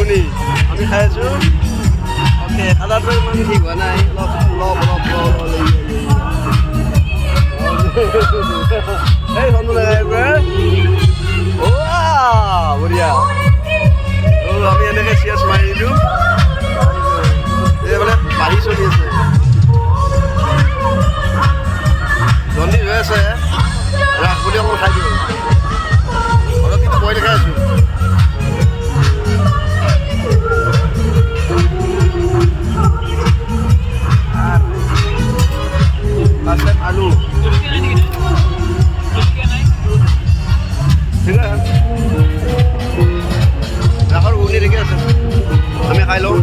ঘুগুনি আমি খাই আছোঁ অ'কে কালাৰটো ইমান ঠিক হোৱা নাই অলপ এই সন্মুখ বঢ়িয়া আমি এনেকৈ চিয়াৰ্ছ মাৰি দিলোঁ এইফালে বাঢ়ি চলি আছে জলদি হৈ আছে ৰাস বুলি অকণ খাই দিওঁ ঘৰত কিন্তু বই দেখাই আছোঁ আলু ঠিক আছে ৰাসৰ ঘুগুনি ঠিকে আছে আমি খাই লওঁ